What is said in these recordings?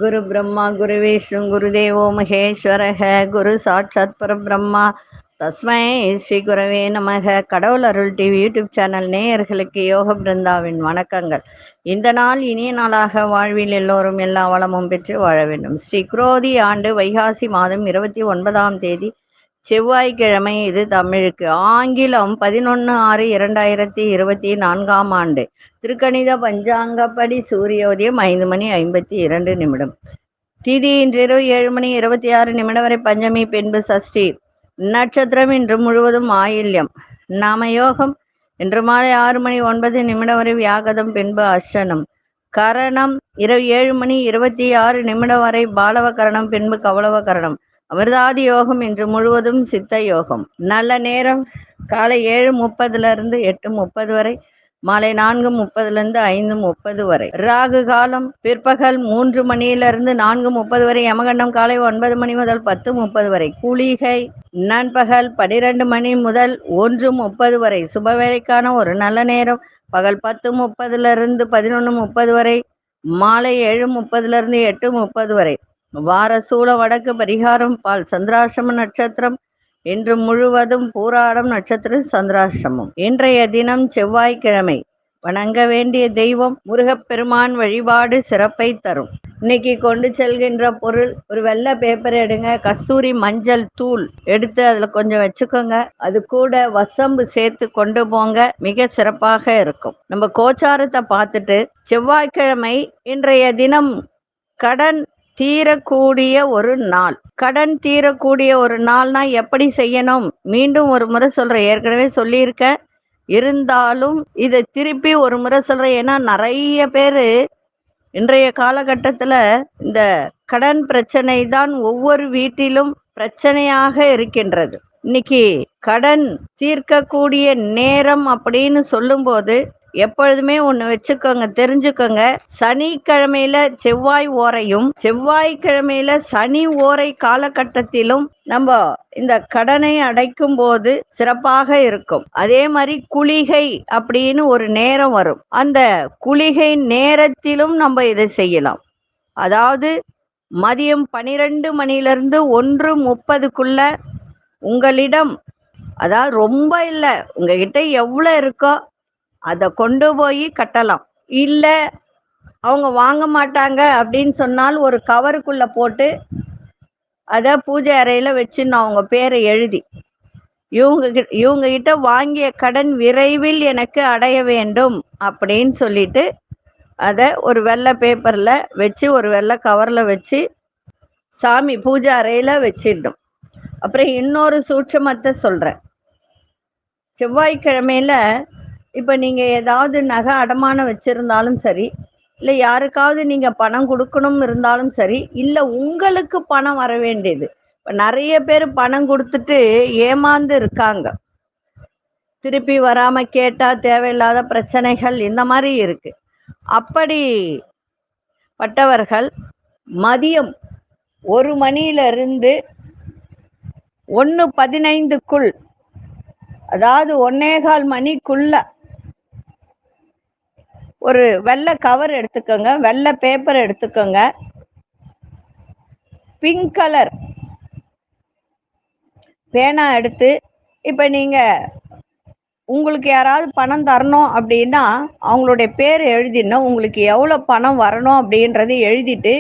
குரு பிரம்மா குரு விஷ்ணு குரு தேவோ மகேஸ்வரக குரு சாட்சாத் பரபிரம்மா தஸ்மை ஸ்ரீ குரவே நமக. கடவுள் அருள் டிவி யூடியூப் சேனல் நேயர்களுக்கு யோக பிருந்தாவின் வணக்கங்கள். இந்த நாள் இனிய நாளாக வாழ்வில் எல்லோரும் எல்லா வளமும் பெற்று வாழ வேண்டும். ஸ்ரீ குரோதி ஆண்டு வைகாசி மாதம் 29ஆம் தேதி செவ்வாய்க்கிழமை. இது தமிழுக்கு. ஆங்கிலம் 11/6/2024 ஆண்டு. திருக்கணித பஞ்சாங்கப்படி சூரியோதயம் 5:52. திதி இன்றிரவு 7:26 வரை பஞ்சமி, பின்பு சஷ்டி. நட்சத்திரம் இன்று முழுவதும் ஆயில்யம். நாமயோகம் இன்று மாலை 6:09 வரை வியாகதம், பின்பு அஸ்வனம். கரணம் இரவு 7:26 வரை பாலவ கரணம், பின்பு கவளவ கரணம். அமிர்தாதி யோகம் இன்று முழுவதும் சித்த யோகம். நல்ல நேரம் காலை 7:30 8:30 வரை, மாலை 4:30 5:30 வரை. ராகு காலம் பிற்பகல் 3 4:30 வரை. யமகண்டம் காலை 9 மணி முதல் 10:30 வரை. கூலிகை நண்பகல் 12 முதல் 1:30 வரை. சுபவேளைக்கான ஒரு நல்ல நேரம் பகல் 10:30 11:30 வரை, மாலை 7:30 8:30 வரை. வார சூல வடக்கு. பரிகாரம் பால். சந்திராசிரம நட்சத்திரம் இன்று முழுவதும் பூராடம் நட்சத்திர சந்திராசிரமம். இன்றைய தினம் செவ்வாய்க்கிழமை. வணங்க வேண்டிய தெய்வம் முருகப்பெருமான் வழிபாடு சிறப்பை தரும். இன்னைக்கு கொண்டு செல்கின்ற பொருள் ஒரு வெள்ளை பேப்பர் எடுங்க, கஸ்தூரி மஞ்சள் தூள் எடுத்து அதுல கொஞ்சம் வச்சுக்கோங்க. அது கூட வசம்பு சேர்த்து கொண்டு போங்க, மிக சிறப்பாக இருக்கும். நம்ம கோச்சாரத்தை பார்த்துட்டு செவ்வாய்க்கிழமை இன்றைய தினம் கடன் தீரக்கூடிய ஒரு நாள். கடன் தீரக்கூடிய ஒரு நாள்னா எப்படி செய்யணும் மீண்டும் ஒரு முறை சொல்றேன். ஏற்கனவே சொல்லியிருக்க, இருந்தாலும் இதை திருப்பி ஒரு முறை சொல்றேன். ஏன்னா நிறைய பேரு இன்றைய காலகட்டத்துல இந்த கடன் பிரச்சனை தான் ஒவ்வொரு வீட்டிலும் பிரச்சனையாக இருக்கின்றது. இன்னைக்கு கடன் தீர்க்கக்கூடிய நேரம் அப்படின்னு சொல்லும்போது எப்பொழுதுமே ஒண்ணு வச்சுக்கோங்க, தெரிஞ்சுக்கோங்க. சனிக்கிழமையில செவ்வாய் ஓரையும், செவ்வாய்க்கிழமையில சனி ஓரை காலகட்டத்திலும் நம்ம இந்த கடனை அடைக்கும் போது சிறப்பாக இருக்கும். அதே மாதிரி குளிகை அப்படின்னு ஒரு நேரம் வரும். அந்த குளிகை நேரத்திலும் நம்ம இதை செய்யலாம். அதாவது மதியம் 12 மணிலிருந்து 1:30க்குள்ள உங்களிடம், அதாவது ரொம்ப இல்லை, உங்ககிட்ட எவ்வளவு இருக்கோ அதை கொண்டு போய் கட்டலாம். இல்லை அவங்க வாங்க மாட்டாங்க அப்படின்னு சொன்னால் ஒரு கவருக்குள்ள போட்டு அதை பூஜை அறையில வச்சுன்னு அவங்க பேரை எழுதி, இவங்க கிட்ட வாங்கிய கடன் விரைவில் எனக்கு அடைய வேண்டும் அப்படின்னு சொல்லிட்டு அதை ஒரு வெள்ளை பேப்பர்ல வச்சு ஒரு வெள்ளை கவர்ல வச்சு சாமி பூஜை அறையில வச்சிடணும். அப்புறம் இன்னொரு சூட்சமத்தை சொல்றேன். செவ்வாய்க்கிழமையில இப்ப நீங்க ஏதாவது நகை அடமானம் வச்சிருந்தாலும் சரி, இல்லை யாருக்காவது நீங்க பணம் கொடுக்கணும் இருந்தாலும் சரி, இல்லை உங்களுக்கு பணம் வர வேண்டியது. இப்ப நிறைய பேர் பணம் கொடுத்துட்டு ஏமாந்து இருக்காங்க. திருப்பி வராம கேட்டா தேவையில்லாத பிரச்சனைகள் இந்த மாதிரி இருக்கு. அப்படி பட்டவர்கள் மதியம் 1 மணியிலிருந்து 1:15க்குள், அதாவது 1:15 மணிக்குள்ள ஒரு வெள்ளை கவர் எடுத்துக்கோங்க, வெள்ளை பேப்பர் எடுத்துக்கோங்க, பிங்க் கலர் பேனா எடுத்து, இப்ப நீங்க உங்களுக்கு யாராவது பணம் தரணும் அப்படின்னா அவங்களுடைய பேர் எழுதிடணும். உங்களுக்கு எவ்வளவு பணம் வரணும் அப்படின்றது எழுதிட்டு,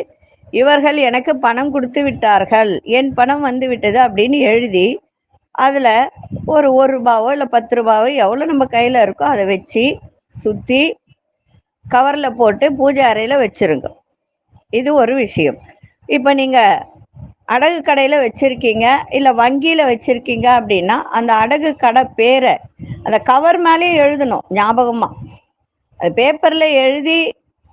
இவர்கள் எனக்கு பணம் கொடுத்து விட்டார்கள், என் பணம் வந்து விட்டது அப்படின்னு எழுதி அதுல ஒரு ரூபாவோ இல்லை 10 ரூபாவோ எவ்வளவு நம்ம கையில இருக்கோ அதை வச்சு சுத்தி கவர்ல போட்டு பூஜை அறையில வச்சிருங்க. இது ஒரு விஷயம். இப்ப நீங்க அடகு கடையில வச்சிருக்கீங்க, இல்ல வங்கியில வச்சிருக்கீங்க அப்படின்னா அந்த அடகு கடை பேரை அந்த கவர் மேலேயே எழுதணும் ஞாபகமா. அது பேப்பர்ல எழுதி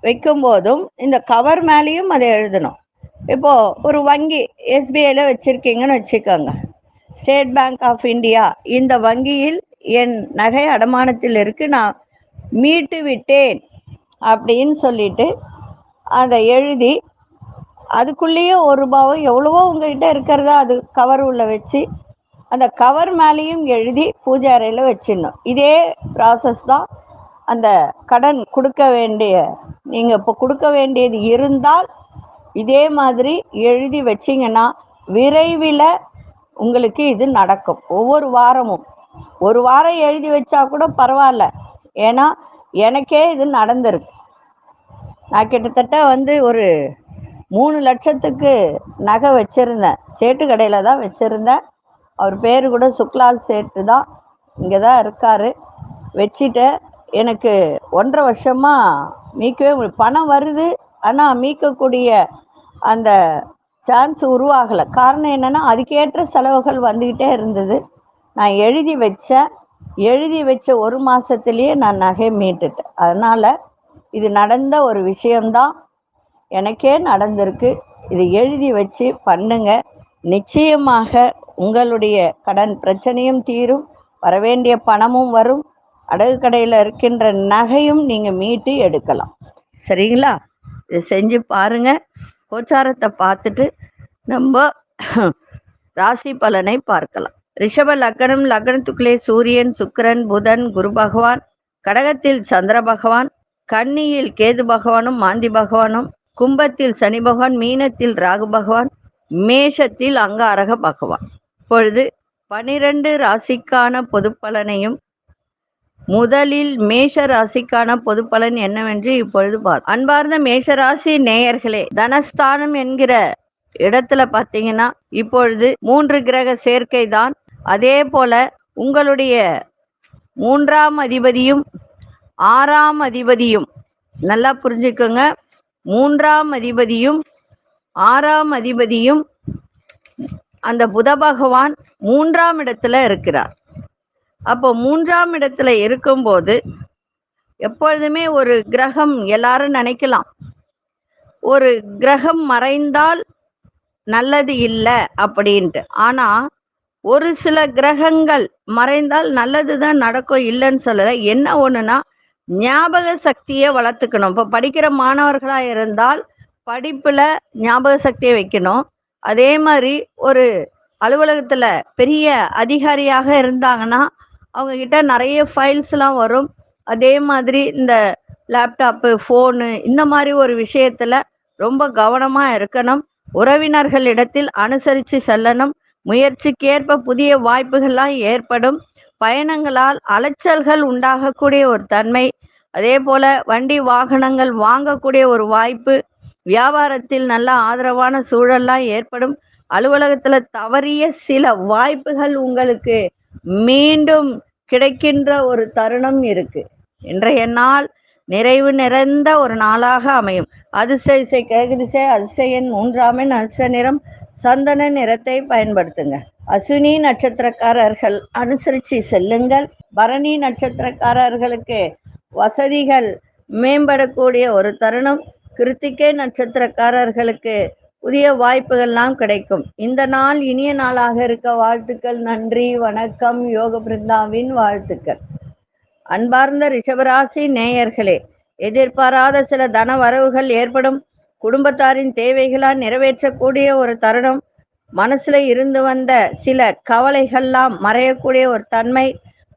வைக்கும் போதும் இந்த கவர் மேலேயும் அதை எழுதணும். இப்போ ஒரு வங்கி எஸ்பிஐல வச்சிருக்கீங்கன்னு வச்சுக்கோங்க, ஸ்டேட் பேங்க் ஆஃப் இந்தியா, இந்த வங்கியில் என் நகை அடமானத்தில் இருக்கு, நான் மீட்டு விட்டேன் அப்படின்னு சொல்லிட்டு அதை எழுதி அதுக்குள்ளேயே 1 ரூபாவோ எவ்வளவோ உங்ககிட்ட இருக்கிறதா அது கவர் உள்ள வச்சு அந்த கவர் மேலேயும் எழுதி பூஜை அறையில வச்சிடணும். இதே ப்ராசஸ் தான் அந்த கடன் கொடுக்க வேண்டிய, நீங்க இப்போ கொடுக்க வேண்டியது இருந்தால் இதே மாதிரி எழுதி வச்சிங்கன்னா விரைவில் உங்களுக்கு இது நடக்கும். ஒவ்வொரு வாரமும் ஒரு வாரம் எழுதி வச்சா கூட பரவாயில்ல. ஏன்னா எனக்கே இது நடந்திருக்கு. நான் கிட்டத்தட்ட ஒரு 3 லட்சத்துக்கு நகை வச்சுருந்தேன். சேட்டு கடையில் தான் வச்சுருந்தேன். அவர் பேர் கூட சுக்லால் சேட்டு தான். இங்கே தான் இருக்கார். வச்சுட்டு எனக்கு 1.5 வருஷமாக மீட்கவே பணம் வருது, ஆனால் மீட்கக்கூடிய அந்த சான்ஸ் உருவாகலை. காரணம் என்னென்னா அதுக்கேற்ற செலவுகள் வந்துக்கிட்டே இருந்தது. நான் எழுதி வச்ச 1 மாதத்துலேயே நான் நகை மீட்டுட்டேன். அதனால் இது நடந்த ஒரு விஷயம்தான், எனக்கே நடந்திருக்கு. இது எழுதி வச்சு பண்ணுங்க. நிச்சயமாக உங்களுடைய கடன் பிரச்சனையும் தீரும், வரவேண்டிய பணமும் வரும், அடகு கடையில் இருக்கின்ற நகையும் நீங்கள் மீட்டு எடுக்கலாம். சரிங்களா? இதை செஞ்சு பாருங்கள். கோச்சாரத்தை பார்த்துட்டு நம்ம ராசி பலனை பார்க்கலாம். ரிஷப லக்னம், லக்னத்துக்குள்ளே சூரியன், சுக்கிரன், புதன், குரு பகவான், கடகத்தில் சந்திர பகவான், கன்னியில் கேது பகவானும் மாந்தி பகவானும், கும்பத்தில் சனி பகவான், மீனத்தில் ராகு பகவான், மேஷத்தில் அங்காரக பகவான். இப்பொழுது 12 ராசிக்கான பொது பலனையும் முதலில் மேஷ ராசிக்கான பொது பலன் என்னவென்று இப்பொழுது பார்த்து. அன்பார்ந்த மேஷராசி நேயர்களே, தனஸ்தானம் என்கிற இடத்துல பார்த்தீங்கன்னா இப்பொழுது 3 கிரக சேர்க்கை தான். அதே போல உங்களுடைய 3ஆம் அதிபதியும் 6ஆம் அதிபதியும், நல்லா புரிஞ்சுக்கோங்க, 3ஆம் அதிபதியும் 6ஆம் அதிபதியும் அந்த புத பகவான் 3ஆம் இடத்துல இருக்கிறார். அப்போ 3ஆம் இடத்துல இருக்கும்போது எப்பொழுதுமே ஒரு கிரகம், எல்லாரும் நினைக்கலாம் ஒரு கிரகம் மறைந்தால் நல்லது இல்லை அப்படின்ட்டு. ஆனா ஒரு சில கிரகங்கள் மறைந்தால் நல்லது தான் நடக்கும், இல்லைன்னு சொல்லலை. என்ன ஒண்ணுன்னா ஞாபக சக்தியை வளர்த்துக்கணும். இப்போ படிக்கிற மாணவர்களா இருந்தால் படிப்புல ஞாபக சக்தியை வைக்கணும். அதே மாதிரி ஒரு அலுவலகத்துல பெரிய அதிகாரியாக இருந்தாங்கன்னா அவங்க கிட்ட நிறைய ஃபைல்ஸ்லாம் வரும். அதே மாதிரி இந்த லேப்டாப்பு, ஃபோனு, இந்த மாதிரி ஒரு விஷயத்துல ரொம்ப கவனமா இருக்கணும். உறவினர்களிடத்தில் அனுசரித்து செல்லணும். முயற்சிக்கேற்ப புதிய வாய்ப்புகள்லாம் ஏற்படும். பயணங்களால் அலைச்சல்கள் உண்டாகக்கூடிய ஒரு தன்மை. அதே போல வண்டி வாகனங்கள் வாங்கக்கூடிய ஒரு வாய்ப்பு. வியாபாரத்தில் நல்ல ஆதரவான சூழல்லாம் ஏற்படும். அலுவலகத்துல தவறிய சில வாய்ப்புகள் உங்களுக்கு மீண்டும் கிடைக்கின்ற ஒரு தருணம் இருக்கு. இன்றைய நாள் நிறைவு நிறைந்த ஒரு நாளாக அமையும். அதிர்ஷ்ட திசை கிழக்கு திசை, அதிர்ஷ்ட எண் 3ஆம் எண், அதிர்ஷ்ட நிறம் சந்தன நிறத்தை பயன்படுத்துங்க. அஸ்வினி நட்சத்திரக்காரர்கள் அனுசரித்து செல்லுங்கள். பரணி நட்சத்திரக்காரர்களுக்கு வசதிகள் மேம்படக்கூடிய ஒரு தருணம். கிருத்திகை நட்சத்திரக்காரர்களுக்கு புதிய வாய்ப்புகள்லாம் கிடைக்கும். இந்த நாள் இனிய நாளாக இருக்க வாழ்த்துக்கள். நன்றி, வணக்கம். யோக பிருந்தாவின் வாழ்த்துக்கள். அன்பார்ந்த ரிஷபராசி நேயர்களே, எதிர்பாராத சில தன வரவுகள் ஏற்படும். குடும்பத்தாரின் தேவைகளால் நிறைவேற்றக்கூடிய ஒரு தருணம். மனசுல இருந்து வந்த சில கவலைகள்லாம் மறையக்கூடிய ஒரு தன்மை.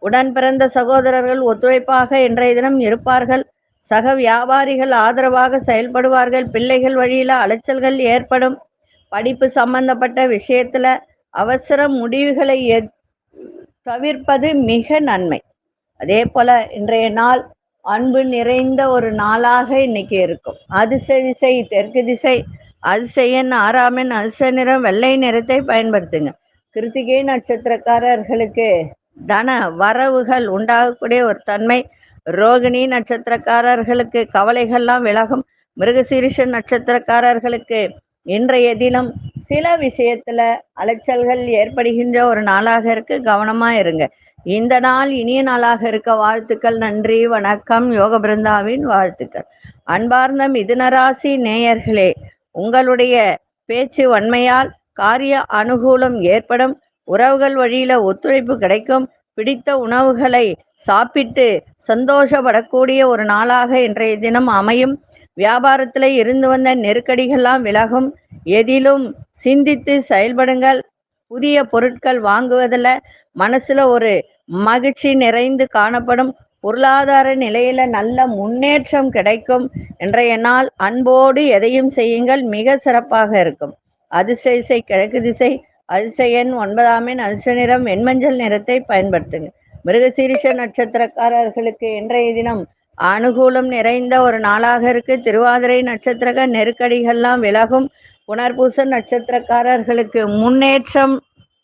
உடன் பிறந்த சகோதரர்கள் ஒத்துழைப்பாக இன்றைய தினம் இருப்பார்கள். சக வியாபாரிகள் ஆதரவாக செயல்படுவார்கள். பிள்ளைகள் வழியில அலைச்சல்கள் ஏற்படும். படிப்பு சம்பந்தப்பட்ட விஷயத்துல அவசர முடிவுகளை தவிர்ப்பது மிக நன்மை. அதே போல இன்றைய நாள் அன்பு நிறைந்த ஒரு நாளாக இன்னைக்கு இருக்கும். அதிர்ஷ்ட திசை தெற்கு திசை, அதிர்ஷ்ட எண் 6ஆம் எண், அதிர்ஷ்ட நிறம் வெள்ளை நிறத்தை பயன்படுத்துங்க. கிருத்திகை நட்சத்திரக்காரர்களுக்கு தன வரவுகள் உண்டாகக்கூடிய ஒரு தன்மை. ரோகிணி நட்சத்திரக்காரர்களுக்கு கவலைகள்லாம் விலகும். மிருகசீரிஷ நட்சத்திரக்காரர்களுக்கு இன்றைய தினம் சில விஷயத்துல அலைச்சல்கள் ஏற்படுகின்ற ஒரு நாளாக இருக்கு. கவனமா இருங்க. இந்த நாள் இனிய நாளாக இருக்க வாழ்த்துக்கள். நன்றி, வணக்கம். யோக பிருந்தாவின் வாழ்த்துக்கள். அன்பார்ந்த மிதுனராசி நேயர்களே, உங்களுடைய பேச்சு வன்மையால் காரிய அனுகூலம் ஏற்படும். உறவுகள் வழியில ஒத்துழைப்பு கிடைக்கும். பிடித்த உணவுகளை சாப்பிட்டு சந்தோஷப்படக்கூடிய ஒரு நாளாக இன்றைய தினம் அமையும். வியாபாரத்தில் இருந்து வந்த நெருக்கடிகள்லாம் விலகும். எதிலும் சிந்தித்து செயல்படுங்கள். புதிய பொருட்கள் வாங்குவதில் மனசுல ஒரு மகிழ்ச்சி நிறைந்து காணப்படும். பொருளாதார நிலையில நல்ல முன்னேற்றம் கிடைக்கும். இன்றைய நாள் அன்போடு எதையும் செய்யுங்கள், மிக சிறப்பாக இருக்கும். அதிர்ஷ்ட திசை கிழக்கு திசை, அதிர்ஷ்ட எண் 9ஆம் எண், அதிர்ஷ்ட நிறம் வெண்மஞ்சள் நிறத்தை பயன்படுத்துங்க. மிருகசீரிஷ நட்சத்திரக்காரர்களுக்கு இன்றைய தினம் அனுகூலம் நிறைந்த ஒரு நாளாக இருக்கு. திருவாதிரை நட்சத்திர நெருக்கடிகள்லாம் விலகும். புனர்பூச நட்சத்திரக்காரர்களுக்கு முன்னேற்றம்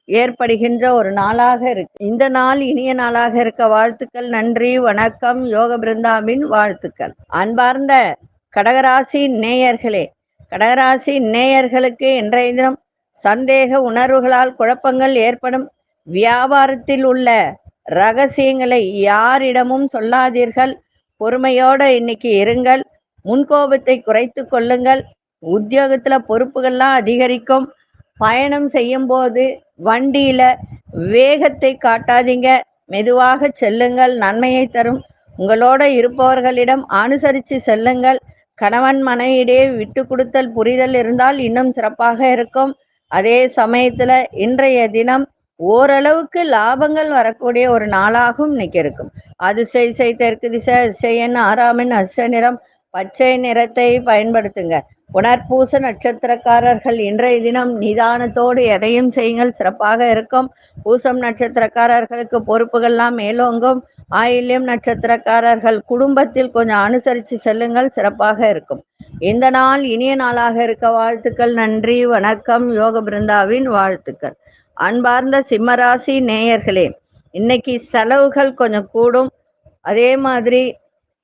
ஏற்படுகின்ற ஒரு நாளாக இருக்கு. இந்த நாள் இனிய நாளாக இருக்க வாழ்த்துக்கள். நன்றி, வணக்கம். யோக பிருந்தாவின் வாழ்த்துக்கள். அன்பார்ந்த கடகராசி நேயர்களே, கடகராசி நேயர்களுக்கு இன்றைய தினம் சந்தேக உணர்வுகளால் குழப்பங்கள் ஏற்படும். வியாபாரத்தில் உள்ள ரகசியங்களை யாரிடமும் சொல்லாதீர்கள். பொறுமையோட இன்னைக்கு இருங்கள். முன்கோபத்தை குறைத்து கொள்ளுங்கள். உத்தியோகத்துல பொறுப்புகள்லாம் அதிகரிக்கும். பயணம் செய்யும் போது வண்டியில வேகத்தை காட்டாதீங்க, மெதுவாக செல்லுங்கள், நன்மையை தரும். உங்களோட இருப்பவர்களிடம் அனுசரித்து செல்லுங்கள். கணவன் மனைவியிடையே விட்டு கொடுத்தல் புரிதல் இருந்தால் இன்னும் சிறப்பாக இருக்கும். அதே சமயத்துல இன்றைய தினம் ஓரளவுக்கு லாபங்கள் வரக்கூடிய ஒரு நாளாகவும் இன்னைக்கு இருக்கும். அதிர்ஷ்ட திசை தெற்கு திசை, அதிர்ஷ்ட எண் 6ஆம் எண், அதிர்ஷ்ட நிறம் பச்சை நிறத்தை பயன்படுத்துங்க. புனர்பூச நட்சத்திரக்காரர்கள் இன்றைய தினம் நிதானத்தோடு எதையும் செய்யுங்கள், சிறப்பாக இருக்கும். பூசம் நட்சத்திரக்காரர்களுக்கு பொறுப்புகள்லாம் மேலோங்கும். ஆயில்யம் நட்சத்திரக்காரர்கள் குடும்பத்தில் கொஞ்சம் அனுசரித்து செல்லுங்கள், சிறப்பாக இருக்கும். இந்த நாள் இனிய நாளாக இருக்க வாழ்த்துக்கள். நன்றி, வணக்கம். யோக பிருந்தாவின் வாழ்த்துக்கள். அன்பார்ந்த சிம்மராசி நேயர்களே, இன்னைக்கு செலவுகள் கொஞ்சம் கூடும். அதே மாதிரி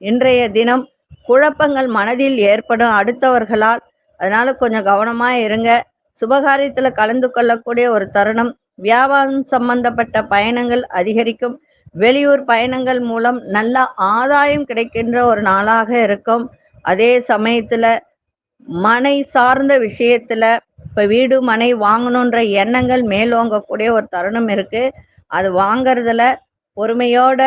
இன்றைய தினம் குழப்பங்கள் மனதில் ஏற்படும் அடுத்தவர்களால். அதனால கொஞ்சம் கவனமா இருங்க. சுபகாரியத்துல கலந்து கொள்ளக்கூடிய ஒரு தருணம். வியாபாரம் சம்பந்தப்பட்ட பயணங்கள் அதிகரிக்கும். வெளியூர் பயணங்கள் மூலம் நல்ல ஆதாயம் கிடைக்கின்ற ஒரு நாளாக இருக்கும். அதே சமயத்துல மனை சார்ந்த விஷயத்துல இப்ப வீடு மனை வாங்கணுன்ற எண்ணங்கள் மேலோங்கக்கூடிய ஒரு தருணம் இருக்கு. அது வாங்கறதுல பொறுமையோட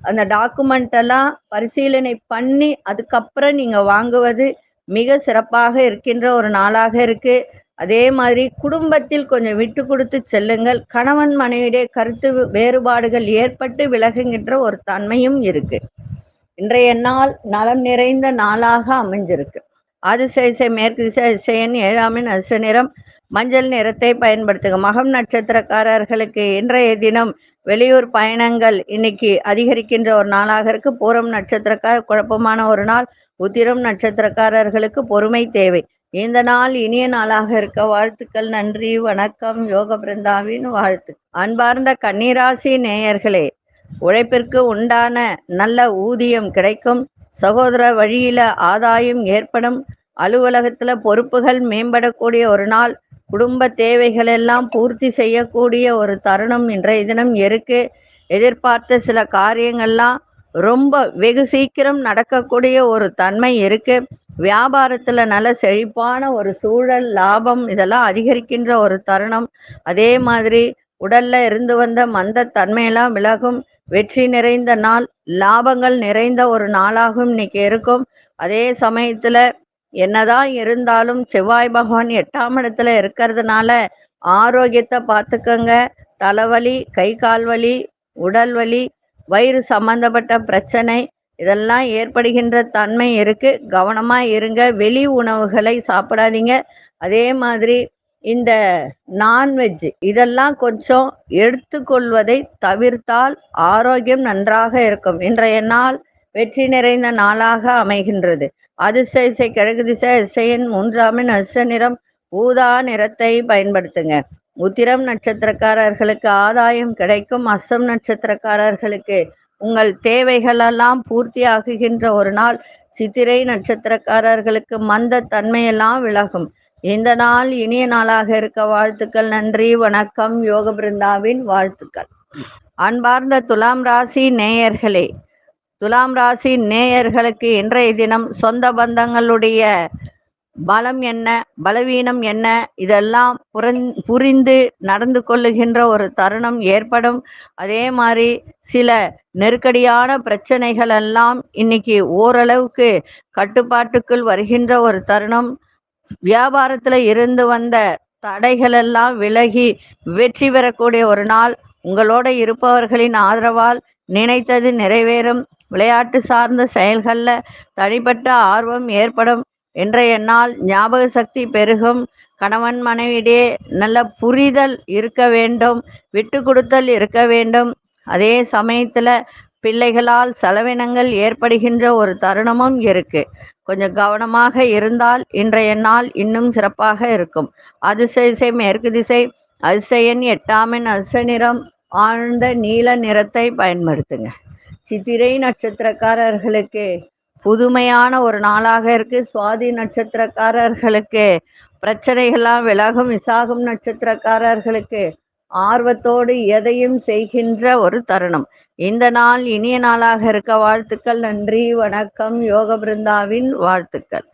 அந்த டாக்குமெண்ட் எல்லாம் பரிசீலனை பண்ணி அதுக்கப்புறம் நீங்க வாங்குவது மிக சிறப்பாக இருக்கின்ற ஒரு நாளாக இருக்கு. அதே மாதிரி குடும்பத்தில் கொஞ்சம் விட்டு கொடுத்து செல்லுங்கள். கணவன் மனைவியுடைய கருத்து வேறுபாடுகள் ஏற்பட்டு விலகுகின்ற ஒரு தன்மையும் இருக்கு. இன்றைய நாள் நலம் நிறைந்த நாளாக அமைஞ்சிருக்கு. அதிர்ஷ்ட திசை மேற்கு திசை, அதிர்ஷ்ட எண் 7ஆம் எண், அதிர்ஷ்ட நிறம் மஞ்சள் நிறத்தை பயன்படுத்துங்க. மகம் நட்சத்திரக்காரர்களுக்கு இன்றைய தினம் வெளியூர் பயணங்கள் இன்னைக்கு அதிகரிக்கின்ற ஒரு நாளாக இருக்கு. பூரம் நட்சத்திரக்கார குழப்பமான ஒரு நாள். உத்திரம் நட்சத்திரக்காரர்களுக்கு பொறுமை தேவை. இந்த நாள் இனிய நாளாக இருக்க வாழ்த்துக்கள். நன்றி, வணக்கம். யோக பிருந்தாவின் வாழ்த்து. அன்பார்ந்த கன்னிராசி நேயர்களே, உழைப்பிற்கு உண்டான நல்ல ஊதியம் கிடைக்கும். சகோதர வழியில ஆதாயம் ஏற்படும். அலுவலகத்துல பொறுப்புகள் மேம்படக்கூடிய ஒரு நாள். குடும்ப தேவைகள் எல்லாம் பூர்த்தி செய்யக்கூடிய ஒரு தருணம் இன்றைய தினம் இருக்கு. எதிர்பார்த்த சில காரியங்கள்லாம் ரொம்ப வெகு சீக்கிரம் நடக்கக்கூடிய ஒரு தன்மை இருக்கு. வியாபாரத்துல நல்ல செழிப்பான ஒரு சூழல், லாபம் இதெல்லாம் அதிகரிக்கின்ற ஒரு தருணம். அதே மாதிரி உடல்ல இருந்து வந்த மந்த தன்மையெல்லாம் விலகும். வெற்றி நிறைந்த நாள், லாபங்கள் நிறைந்த ஒரு நாளாகவும் இன்னைக்கு இருக்கும். அதே சமயத்துல என்னதான் இருந்தாலும் செவ்வாய் பகவான் 8ஆம் இடத்துல இருக்கிறதுனால ஆரோக்கியத்தை பார்த்துக்கங்க. தலைவலி, கை கால் வலி, உடல் வலி, வயிறு சம்பந்தப்பட்ட பிரச்சனை இதெல்லாம் ஏற்படுகின்ற தன்மை இருக்கு. கவனமா இருங்க. வெளி உணவுகளை சாப்பிடாதீங்க. அதே மாதிரி இந்த நான்வெஜ் இதெல்லாம் கொஞ்சம் எடுத்துக்கொள்வதை தவிர்த்தால் ஆரோக்கியம் நன்றாக இருக்கும். இன்றைய நாள் வெற்றி நிறைந்த நாளாக அமைகின்றது. அதிர்ஷ்ட திசை கிழக்கு திசை, அதிர்ஷ்ட எண் 3ஆம் எண், அதிர்ஷ்ட நிறம் ஊதா நிறத்தை பயன்படுத்துங்க. உத்திரம் நட்சத்திரக்காரர்களுக்கு ஆதாயம் கிடைக்கும். அஸ்தம் நட்சத்திரக்காரர்களுக்கு உங்கள் தேவைகளெல்லாம் பூர்த்தி ஆகுகின்ற ஒரு நாள். சித்திரை நட்சத்திரக்காரர்களுக்கு மந்த தன்மையெல்லாம் விலகும். இந்த நாள் இனிய நாளாக இருக்க வாழ்த்துக்கள். நன்றி, வணக்கம். யோக பிருந்தாவின் வாழ்த்துக்கள். அன்பார்ந்த துலாம் ராசி நேயர்களே, துலாம் ராசி நேயர்களுக்கு இன்றைய தினம் சொந்த பந்தங்களுடைய பலம் என்ன, பலவீனம் என்ன, இதெல்லாம் புரிந்து நடந்து கொள்ளுகின்ற ஒரு தருணம் ஏற்படும். அதே மாதிரி சில நெருக்கடியான பிரச்சனைகள் எல்லாம் இன்னைக்கு ஓரளவுக்கு கட்டுப்பாட்டுக்குள் வருகின்ற ஒரு தருணம். வியாபாரத்துல இருந்து வந்த தடைகள் எல்லாம் விலகி வெற்றி பெறக்கூடிய ஒரு நாள். உங்களோட இருப்பவர்களின் ஆதரவால் நினைத்தது நிறைவேறும். விளையாட்டு சார்ந்த செயல்களில் தனிப்பட்ட ஆர்வம் ஏற்படும். இன்றைய நாள் ஞாபக சக்தி பெருகும். கணவன் மனைவியிடையே நல்ல புரிதல் இருக்க வேண்டும், விட்டு கொடுத்தல் இருக்க வேண்டும். அதே சமயத்தில் பிள்ளைகளால் செலவினங்கள் ஏற்படுகின்ற ஒரு தருணமும் இருக்கு. கொஞ்சம் கவனமாக இருந்தால் இன்றைய நாள் இன்னும் சிறப்பாக இருக்கும். அதிர்ஷ்ட திசை மேற்கு திசை. அதிர்ஷ்ட எண் 8 அதிர்ஷ்ட நிறம் ஆழ்ந்த நீல நிறத்தை பயன்படுத்துங்க. சித்திரை நட்சத்திரக்காரர்களுக்கு புதுமையான ஒரு நாளாக இருக்கு. சுவாதி நட்சத்திரக்காரர்களுக்கு பிரச்சனைகள்லாம் விலகும். விசாகம் நட்சத்திரக்காரர்களுக்கு ஆர்வத்தோடு எதையும் செய்கின்ற ஒரு தருணம். இந்த நாள் இனிய நாளாக இருக்க வாழ்த்துக்கள். நன்றி, வணக்கம். யோக பிருந்தாவின் வாழ்த்துக்கள்.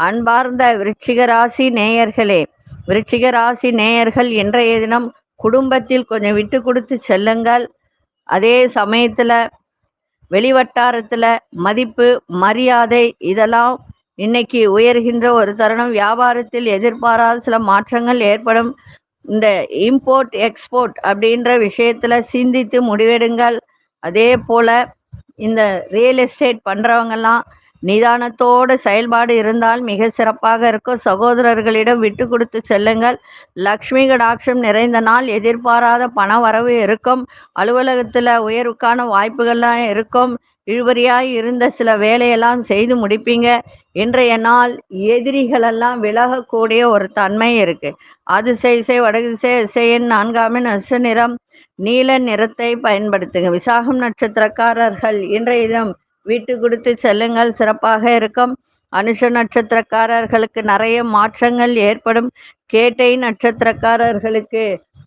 அன்பார்ந்த விருச்சிக ராசி நேயர்களே, விருச்சிக ராசி நேயர்கள் இன்றைய தினம் குடும்பத்தில் கொஞ்சம் விட்டு கொடுத்து செல்லுங்கள். அதே சமயத்துல வெளிவட்டாரத்துல மதிப்பு மரியாதை இதெல்லாம் இன்னைக்கு உயர்கின்ற ஒரு தருணம். வியாபாரத்தில் எதிர்பாராத சில மாற்றங்கள் ஏற்படும். இந்த இம்போர்ட் எக்ஸ்போர்ட் அப்படின்ற விஷயத்துல சிந்தித்து முடிவெடுங்கள். அதே போல இந்த ரியல் எஸ்டேட் பண்றவங்கெல்லாம் நிதானத்தோடு செயல்பாடு இருந்தால் மிக சிறப்பாக இருக்கும். சகோதரர்களிடம் விட்டு கொடுத்து செல்லுங்கள். லக்ஷ்மி கடாட்சம் நிறைந்த நாள். எதிர்பாராத பண வரவு இருக்கும். அலுவலகத்தில் உயர்வுக்கான வாய்ப்புகள்லாம் இருக்கும். இழுபறியாய் இருந்த சில வேலையெல்லாம் செய்து முடிப்பீங்க. இன்றைய நாள் எதிரிகளெல்லாம் விலகக்கூடிய ஒரு தன்மை இருக்கு. அதிசை வடகு திசை. அதிசயன் 4 அதிர்ஷ்ட நிறம் நீல நிறத்தை பயன்படுத்துங்க. விசாகம் நட்சத்திரக்காரர்கள் இன்றைய தினம் விட்டு கொடுத்து செல்லுங்கள், சிறப்பாக இருக்கும். அனுஷ நட்சத்திரக்காரர்களுக்கு நிறைய மாற்றங்கள் ஏற்படும். கேட்டை நட்சத்திரக்காரர்களுக்கு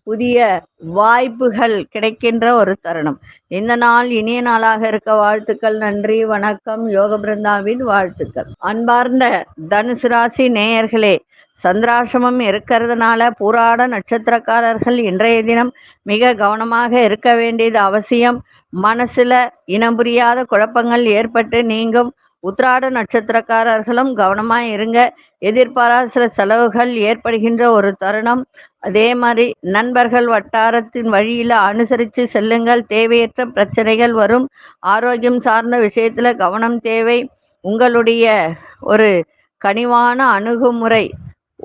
புதிய வாய்ப்புகள் கிடைக்கின்ற ஒரு தருணம். இந்த நாள் இனிய நாளாக இருக்க வாழ்த்துக்கள். நன்றி, வணக்கம். யோக பிருந்தாவின் வாழ்த்துக்கள். அன்பார்ந்த தனுசு ராசி நேயர்களே, சந்திராசிரமம் இருக்கிறதுனால பூராட நட்சத்திரக்காரர்கள் இன்றைய தினம் மிக கவனமாக இருக்க வேண்டியது அவசியம். மனசுல இனம் புரியாத குழப்பங்கள் ஏற்பட்டு நீங்கும். உத்திராட நட்சத்திரக்காரர்களும் கவனமாக இருங்க. எதிர்பாராத சில செலவுகள் ஏற்படுகின்ற ஒரு தருணம். அதே மாதிரி நண்பர்கள் வட்டாரத்தின் வழியில் அனுசரித்து செல்லுங்கள். தேவையற்ற பிரச்சனைகள் வரும். ஆரோக்கியம் சார்ந்த விஷயத்தில் கவனம் தேவை. உங்களுடைய ஒரு கனிவான அணுகுமுறை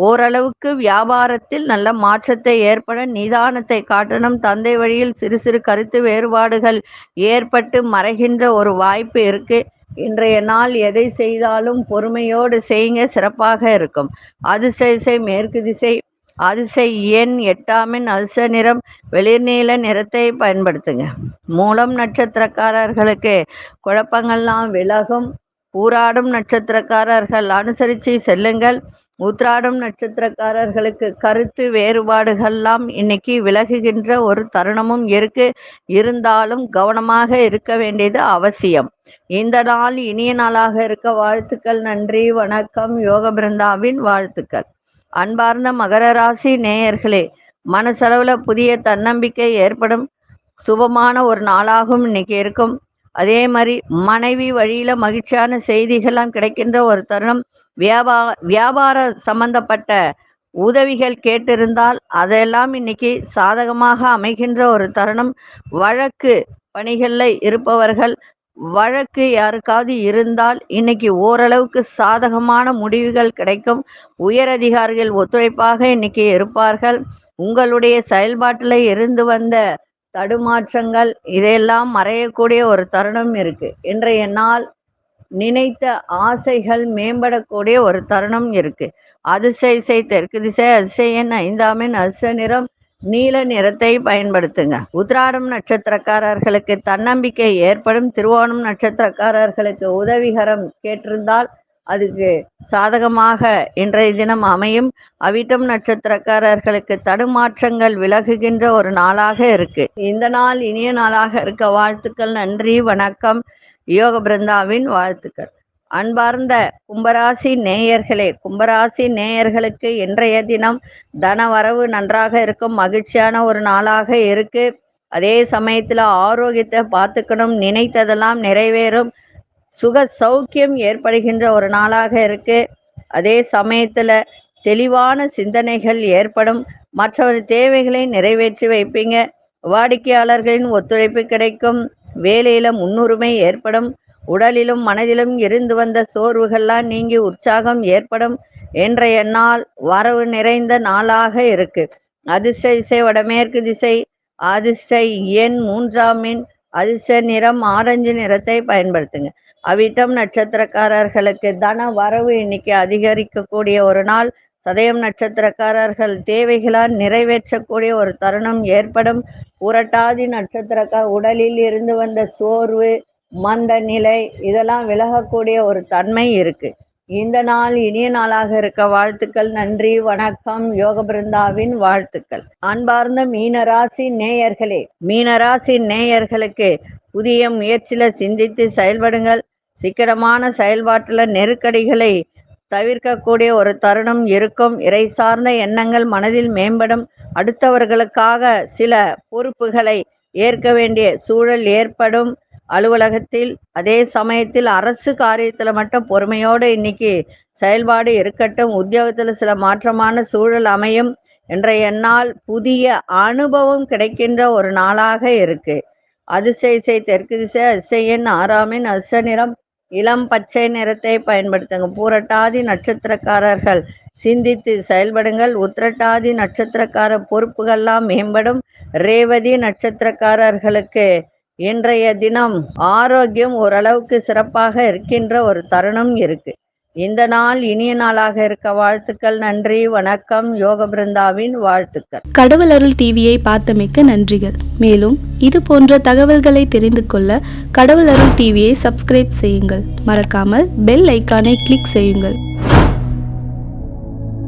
ஓரளவுக்கு வியாபாரத்தில் நல்ல மாற்றத்தை ஏற்பட நிதானத்தை காட்டணும். தந்தை வழியில் சிறு சிறு கருத்து வேறுபாடுகள் ஏற்பட்டு மறைகின்ற ஒரு வாய்ப்பு இருக்கு. இன்றைய நாள் எதை செய்தாலும் பொறுமையோடு செய்யுங்க, சிறப்பாக இருக்கும். அதிர்ஷ்ட திசை மேற்கு திசை. அதிர்ஷ்ட எண் 8 அதிர்ஷ்ட நிறம் வெளிர்நீல நிறத்தை பயன்படுத்துங்க. மூலம் நட்சத்திரக்காரர்களுக்கு குழப்பங்கள்லாம் விலகும். பூராடும் நட்சத்திரக்காரர்கள் அனுசரித்து செல்லுங்கள். உத்திராடம் நட்சத்திரக்காரர்களுக்கு கருத்து வேறுபாடுகள்லாம் இன்னைக்கு விலகுகின்ற ஒரு தருணமும் இருக்கு. இருந்தாலும் கவனமாக இருக்க வேண்டியது அவசியம். இந்த நாள் இனிய நாளாக இருக்க வாழ்த்துக்கள். நன்றி, வணக்கம். யோக பிருந்தாவின் வாழ்த்துக்கள். அன்பார்ந்த மகர ராசி நேயர்களே, மனசளவுல புதிய தன்னம்பிக்கை ஏற்படும். சுபமான ஒரு நாளாகவும் இன்னைக்கு இருக்கும். அதே மாதிரி மனைவி வழியில மகிழ்ச்சியான செய்திகள்லாம் கிடைக்கின்ற ஒரு தருணம். வியாபார சம்பந்தப்பட்ட உதவிகள் கேட்டிருந்தால் அதெல்லாம் இன்னைக்கு சாதகமாக அமைகின்ற ஒரு தருணம். வழக்கு பணிகளில் இருப்பவர்கள், வழக்கு யாருக்காவது இருந்தால் இன்னைக்கு ஓரளவுக்கு சாதகமான முடிவுகள் கிடைக்கும். உயர் அதிகாரிகள் ஒத்துழைப்பாக இன்னைக்கு இருப்பார்கள். உங்களுடைய செயல்பாட்டில் இருந்து வந்த தடுமாற்றங்கள் இதையெல்லாம் மறையக்கூடிய ஒரு தருணம் இருக்கு. இன்றைய நாள் நினைத்த ஆசைகள் மேம்படக்கூடிய ஒரு தருணம் இருக்கு. அதிர்ஷ்ட திசை தெற்கு திசை. அதிர்ஷ்ட எண் 5 அதிர்ஷ்ட நிறம் நீல நிறத்தை பயன்படுத்துங்க. உத்திராடம் நட்சத்திரக்காரர்களுக்கு தன்னம்பிக்கை ஏற்படும். திருவோணம் நட்சத்திரக்காரர்களுக்கு உதவிகரம் கேட்டிருந்தால் அதுக்கு சாதகமாக இன்றைய தினம் அமையும். அவிட்டம் நட்சத்திரக்காரர்களுக்கு தடுமாற்றங்கள் விலகுகின்ற ஒரு நாளாக இருக்கு. இந்த நாள் இனிய நாளாக இருக்க வாழ்த்துக்கள். நன்றி, வணக்கம். யோக பிருந்தாவின் வாழ்த்துக்கள். அன்பார்ந்த கும்பராசி நேயர்களே, கும்பராசி நேயர்களுக்கு இன்றைய தினம் தன வரவு நன்றாக இருக்கும். மகிழ்ச்சியான ஒரு நாளாக இருக்கு. அதே சமயத்துல ஆரோக்கியத்தை பார்த்துக்கணும். நினைத்ததெல்லாம் நிறைவேறும். சுக சௌக்கியம் ஏற்படுகின்ற ஒரு நாளாக இருக்கு. அதே சமயத்துல தெளிவான சிந்தனைகள் ஏற்படும். மற்றவர் தேவைகளை நிறைவேற்றி வைப்பீங்க. வாடிக்கையாளர்களின் ஒத்துழைப்பு கிடைக்கும். வேலையில முன்னுரிமை ஏற்படும். உடலிலும் மனதிலும் இருந்து வந்த சோர்வுகள்லாம் நீங்கி உற்சாகம் ஏற்படும். இன்றைய நாள் வரவு நிறைந்த நாளாக இருக்கு. அதிர்ஷ்ட திசை வடமேற்கு திசை. அதிர்ஷ்ட எண் 3ஆம் எண். அதிர்ஷ்ட நிறம் ஆரஞ்சு நிறத்தை பயன்படுத்துங்க. அவிட்டம் நட்சத்திரக்காரர்களுக்கு தன வரவு இன்னைக்கு அதிகரிக்கக்கூடிய ஒரு நாள். சதயம் நட்சத்திரக்காரர்கள் தேவைகளால் நிறைவேற்றக்கூடிய ஒரு தருணம் ஏற்படும். புரட்டாதி நட்சத்திரக்கார உடலில் இருந்து வந்த சோர்வு, மந்த நிலை இதெல்லாம் விலகக்கூடிய ஒரு தன்மை இருக்கு. இந்த நாள் இனிய நாளாக இருக்க வாழ்த்துக்கள். நன்றி, வணக்கம். யோக பிருந்தாவின் வாழ்த்துக்கள். அன்பார்ந்த மீனராசி நேயர்களே, மீனராசி நேயர்களுக்கு புதிய முயற்சியில சிந்தித்து செயல்படுங்கள். சிக்கனமான செயல்பாட்டுல நெருக்கடிகளை தவிர்க்கக்கூடிய ஒரு தருணம் இருக்கும். இறை சார்ந்த எண்ணங்கள் மனதில் மேம்படும். அடுத்தவர்களுக்காக சில பொறுப்புகளை ஏற்க வேண்டிய சூழல் ஏற்படும் அலுவலகத்தில். அதே சமயத்தில் அரசு காரியத்துல மட்டும் பொறுமையோடு இன்னைக்கு செயல்பாடு இருக்கட்டும். உத்தியோகத்துல சில மாற்றமான சூழல் அமையும். இன்றைய நாள் புதிய அனுபவம் கிடைக்கின்ற ஒரு நாளாக இருக்கு. அதிர்ஷ்ட திசை தெற்கு திசை. அதிர்ஷ்ட எண் 6ஆம் எண். அதிர்ஷ்ட நிறம் இளம் பச்சை நிறத்தை பயன்படுத்துங்க. பூரட்டாதி நட்சத்திரக்காரர்கள் சிந்தித்து செயல்படுங்கள். உத்திரட்டாதி நட்சத்திரக்கார பொறுப்புகள்லாம் மேம்படும். ரேவதி நட்சத்திரக்காரர்களுக்கு இன்றைய தினம் ஆரோக்கியம் ஓரளவுக்கு சிறப்பாக இருக்கின்ற ஒரு தருணம் இருக்கு. இந்த நாள் இனிய நாளாக இருக்க வாழ்த்துக்கள். நன்றி, வணக்கம். யோக பிருந்தாவின் வாழ்த்துக்கள். கடவுள் அருள் டிவியை பார்த்தமைக்கு நன்றிகள். மேலும் இது போன்ற தகவல்களை தெரிந்து கொள்ள கடவுள் அருள் டிவியை சப்ஸ்கிரைப் செய்யுங்கள். மறக்காமல் பெல் ஐக்கானை கிளிக் செய்யுங்கள்.